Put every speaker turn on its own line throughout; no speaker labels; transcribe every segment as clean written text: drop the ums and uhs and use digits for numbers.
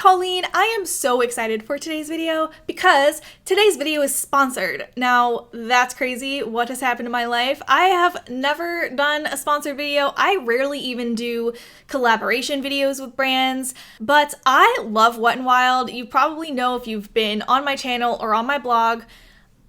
Colleen. I am so excited for today's video because today's video is sponsored. Now, that's crazy. What has happened in my life? I have never done a sponsored video. I rarely even do collaboration videos with brands, but I love Wet n Wild. You probably know if you've been on my channel or on my blog.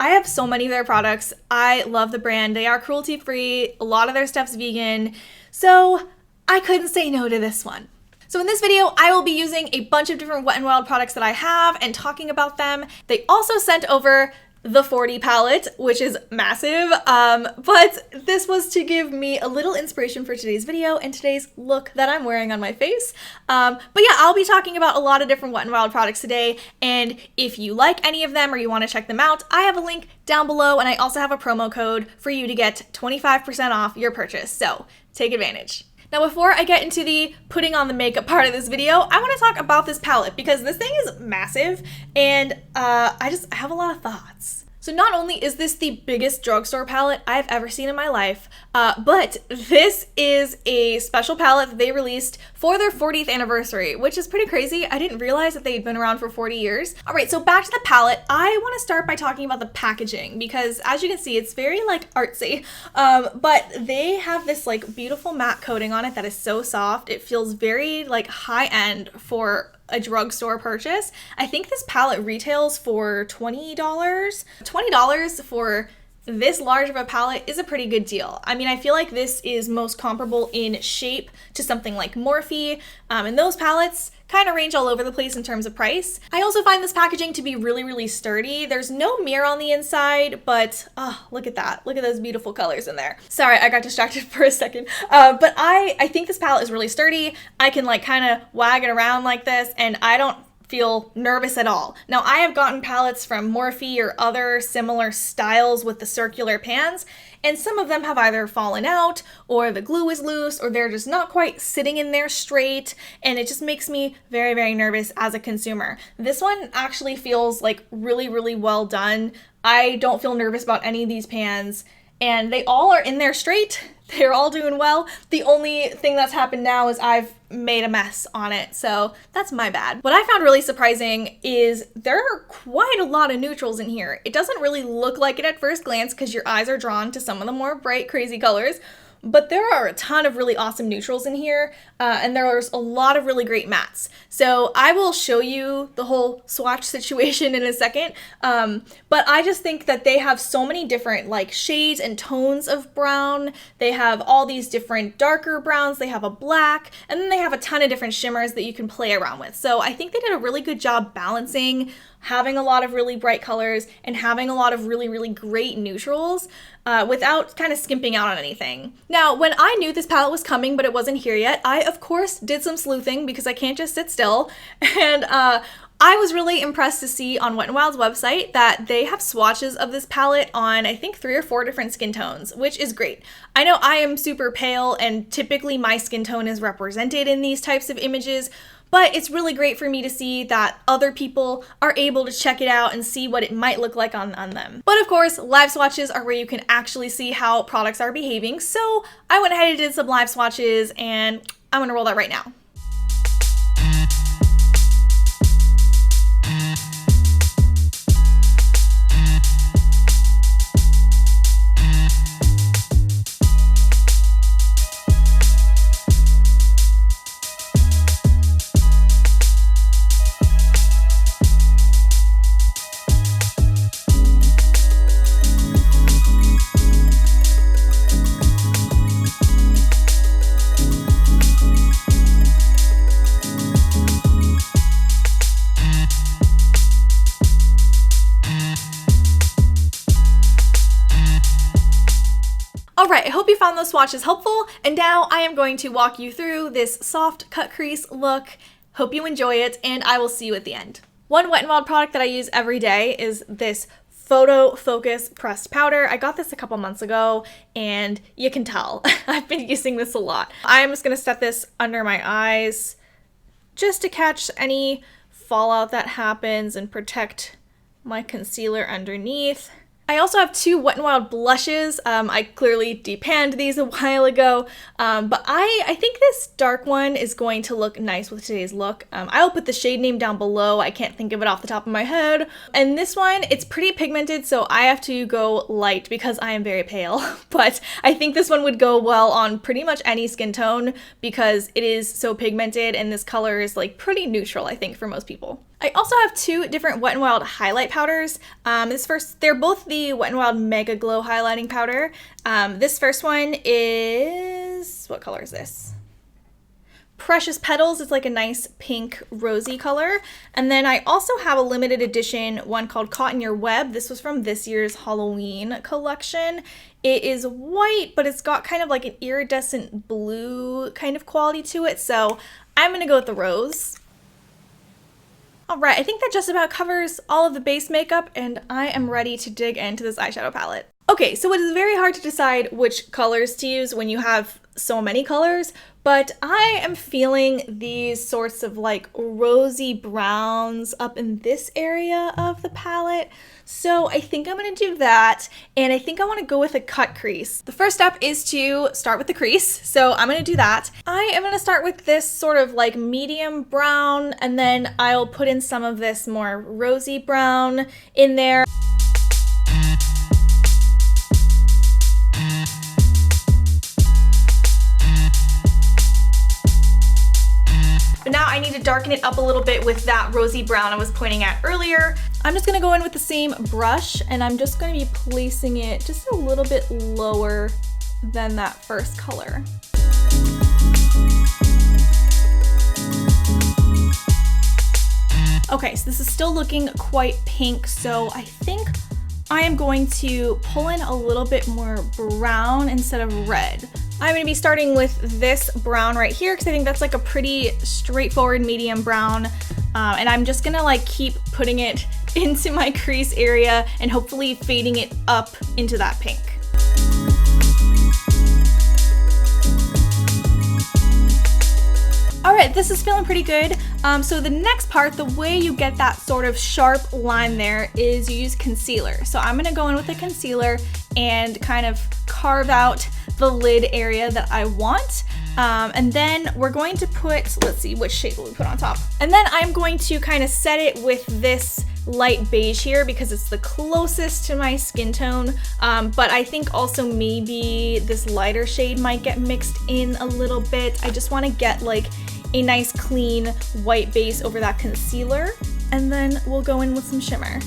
I have so many of their products. I love the brand. They are cruelty-free. A lot of their stuff's vegan. So I couldn't say no to this one. So in this video, I will be using a bunch of different Wet n Wild products that I have and talking about them. They also sent over the 40 palette, which is massive, but this was to give me a little inspiration for today's video and today's look that I'm wearing on my face. But yeah, I'll be talking about a lot of different Wet n Wild products today, and if you like any of them or you want to check them out, I have a link down below, and I also have a promo code for you to get 25% off your purchase, so take advantage. Now, before I get into the putting on the makeup part of this video, I want to talk about this palette because this thing is massive and I have a lot of thoughts. So not only is this the biggest drugstore palette I've ever seen in my life, but this is a special palette that they released for their 40th anniversary, which is pretty crazy. I didn't realize that they'd been around for 40 years. All right, so back to the palette. I want to start by talking about the packaging because as you can see, it's very like artsy, but they have this like beautiful matte coating on it that is so soft. It feels very like high-end for a drugstore purchase. I think this palette retails for $20. $20 for this large of a palette is a pretty good deal. I mean, I feel like this is most comparable in shape to something like Morphe, and those palettes kind of range all over the place in terms of price. I also find this packaging to be really, really sturdy. There's no mirror on the inside, but look at that. Look at those beautiful colors in there. Sorry, I got distracted for a second. But I think this palette is really sturdy. I can like kind of wag it around like this and I don't feel nervous at all. Now, I have gotten palettes from Morphe or other similar styles with the circular pans, and some of them have either fallen out or the glue is loose or they're just not quite sitting in there straight, and it just makes me very, very nervous as a consumer. This one actually feels like really, really well done. I don't feel nervous about any of these pans, and they all are in there straight. They're all doing well. The only thing that's happened now is I've made a mess on it, so that's my bad. What I found really surprising is there are quite a lot of neutrals in here. It doesn't really look like it at first glance because your eyes are drawn to some of the more bright, crazy colors, but there are a ton of really awesome neutrals in here, and there's a lot of really great mattes. So I will show you the whole swatch situation in a second, but I just think that they have so many different like shades and tones of brown. They have all these different darker browns, they have a black, and then they have a ton of different shimmers that you can play around with. So I think they did a really good job balancing having a lot of really bright colors and having a lot of really, really great neutrals without kind of skimping out on anything. Now, when I knew this palette was coming, but it wasn't here yet, I, of course, did some sleuthing because I can't just sit still. And I was really impressed to see on Wet n Wild's website that they have swatches of this palette on, I think, 3 or 4 different skin tones, which is great. I know I am super pale, and typically my skin tone is represented in these types of images, but it's really great for me to see that other people are able to check it out and see what it might look like on them. But of course, live swatches are where you can actually see how products are behaving, so I went ahead and did some live swatches, and I'm gonna roll that right now. Alright, I hope you found those swatches helpful, and now I am going to walk you through this soft cut crease look. Hope you enjoy it, and I will see you at the end. One Wet n Wild product that I use every day is this Photofocus pressed powder. I got this a couple months ago, and you can tell I've been using this a lot. I'm just going to set this under my eyes just to catch any fallout that happens and protect my concealer underneath. I also have two Wet n Wild blushes. I clearly depanned these a while ago, but I think this dark one is going to look nice with today's look. I'll put the shade name down below. I can't think of it off the top of my head. And this one, it's pretty pigmented, so I have to go light because I am very pale. But I think this one would go well on pretty much any skin tone because it is so pigmented, and this color is like pretty neutral, I think, for most people. I also have two different Wet n Wild highlight powders. They're both the Wet n Wild Megaglo highlighting powder. This first one is, what color is this? Precious Petals. It's like a nice pink rosy color. And then I also have a limited edition one called Caught in Your Web. This was from this year's Halloween collection. It is white, but it's got kind of like an iridescent blue kind of quality to it. So I'm gonna go with the rose. Alright, I think that just about covers all of the base makeup, and I am ready to dig into this eyeshadow palette. Okay, so it is very hard to decide which colors to use when you have so many colors, but I am feeling these sorts of like rosy browns up in this area of the palette. So I think I'm gonna do that, and I think I wanna go with a cut crease. The first step is to start with the crease, so I'm gonna do that. I am gonna start with this sort of like medium brown, and then I'll put in some of this more rosy brown in there. But now I need to darken it up a little bit with that rosy brown I was pointing at earlier. I'm just gonna go in with the same brush, and I'm just gonna be placing it just a little bit lower than that first color. Okay, so this is still looking quite pink, so I think I am going to pull in a little bit more brown instead of red. I'm gonna be starting with this brown right here because I think that's like a pretty straightforward medium brown. And I'm just gonna like keep putting it into my crease area and hopefully fading it up into that pink. All right, this is feeling pretty good. So the next part, the way you get that sort of sharp line there is you use concealer. So I'm gonna go in with a concealer and kind of carve out the lid area that I want. And then we're going to put, let's see, which shade will we put on top? And then I'm going to kind of set it with this light beige here because it's the closest to my skin tone. But I think also maybe this lighter shade might get mixed in a little bit. I just want to get like a nice clean white base over that concealer, and then we'll go in with some shimmer.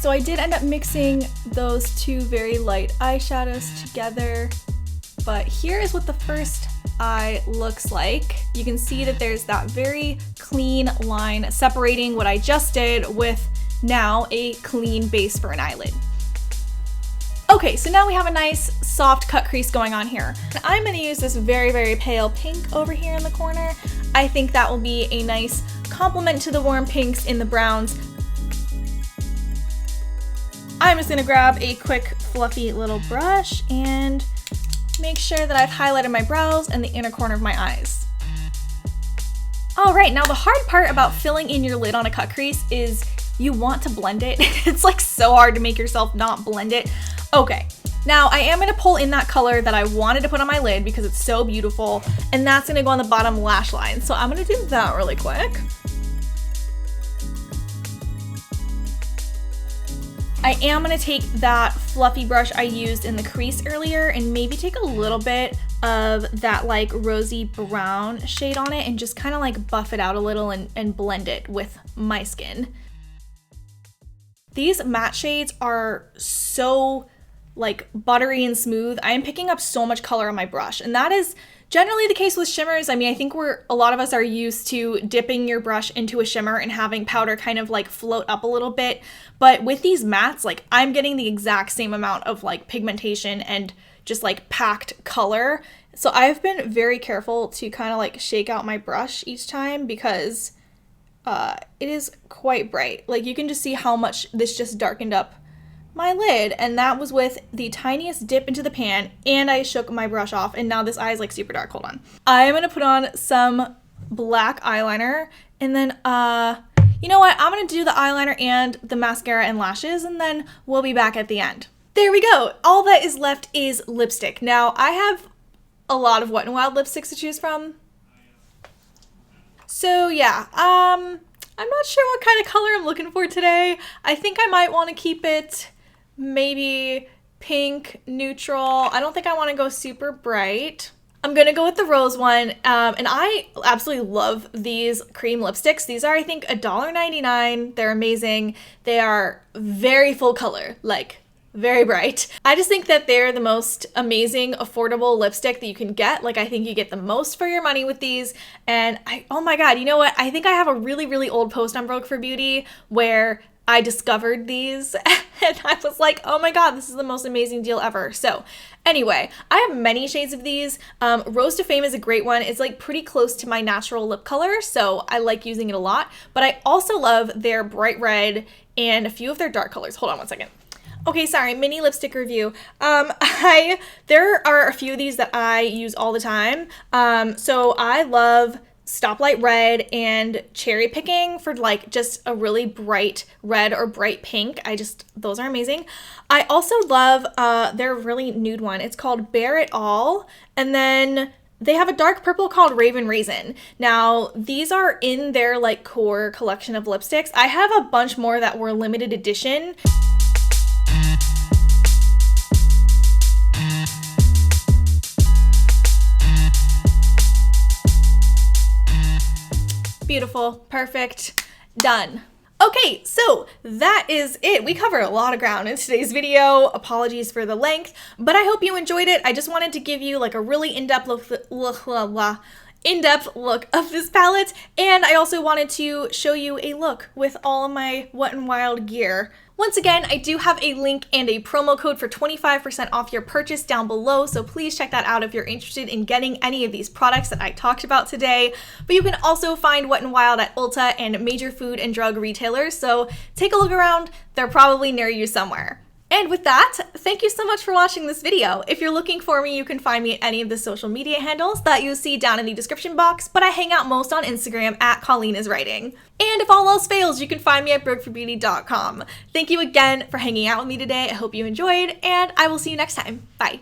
So I did end up mixing those two very light eyeshadows together, but here is what the first eye looks like. You can see that there's that very clean line separating what I just did with now a clean base for an eyelid. Okay, so now we have a nice soft cut crease going on here. And I'm gonna use this very, very pale pink over here in the corner. I think that will be a nice complement to the warm pinks in the browns. I'm just gonna grab a quick fluffy little brush and make sure that I've highlighted my brows and the inner corner of my eyes. All right, now the hard part about filling in your lid on a cut crease is you want to blend it. It's like so hard to make yourself not blend it. Okay, now I am gonna pull in that color that I wanted to put on my lid because it's so beautiful, and that's gonna go on the bottom lash line. So I'm gonna do that really quick. I am gonna take that fluffy brush I used in the crease earlier and maybe take a little bit of that like rosy brown shade on it and just kind of like buff it out a little and blend it with my skin. These matte shades are so like buttery and smooth, I am picking up so much color on my brush. And that is generally the case with shimmers. I mean, I think a lot of us are used to dipping your brush into a shimmer and having powder kind of like float up a little bit. But with these mattes, like I'm getting the exact same amount of like pigmentation and just like packed color. So I've been very careful to kind of like shake out my brush each time because it is quite bright. Like you can just see how much this just darkened up my lid, and that was with the tiniest dip into the pan, and I shook my brush off, and now this eye is like super dark. Hold on. I'm gonna put on some black eyeliner, and then you know what? I'm gonna do the eyeliner and the mascara and lashes, and then we'll be back at the end. There we go. All that is left is lipstick. Now I have a lot of Wet n Wild lipsticks to choose from. So yeah, I'm not sure what kind of color I'm looking for today. I think I might want to keep it maybe pink, neutral. I don't think I want to go super bright. I'm gonna go with the rose one, and I absolutely love these cream lipsticks. These are, I think, $1.99. They're amazing. They are very full color, like very bright. I just think that they're the most amazing, affordable lipstick that you can get. Like, I think you get the most for your money with these. And oh my God, you know what? I think I have a really, really old post on Broke for Beauty where I discovered these and I was like, oh my God, this is the most amazing deal ever. So anyway, I have many shades of these. Rose to Fame is a great one. It's like pretty close to my natural lip color, so I like using it a lot. But I also love their bright red and a few of their dark colors. Hold on one second. Okay, sorry, mini lipstick review. There are a few of these that I use all the time. So I love Stoplight Red and Cherry Picking for like just a really bright red or bright pink. Those are amazing. I also love their really nude one. It's called Bare It All. And then they have a dark purple called Raven Raisin. Now, these are in their like core collection of lipsticks. I have a bunch more that were limited edition. Beautiful, perfect, done. Okay, so that is it. We covered a lot of ground in today's video. Apologies for the length, but I hope you enjoyed it. I just wanted to give you like a really in-depth look of this palette, and I also wanted to show you a look with all of my Wet n Wild gear. Once again, I do have a link and a promo code for 25% off your purchase down below, so please check that out if you're interested in getting any of these products that I talked about today. But you can also find Wet n Wild at Ulta and major food and drug retailers, so take a look around. They're probably near you somewhere. And with that, thank you so much for watching this video. If you're looking for me, you can find me at any of the social media handles that you'll see down in the description box, but I hang out most on Instagram at ColleenIsWriting. And if all else fails, you can find me at brokeforbeauty.com. Thank you again for hanging out with me today. I hope you enjoyed, and I will see you next time. Bye.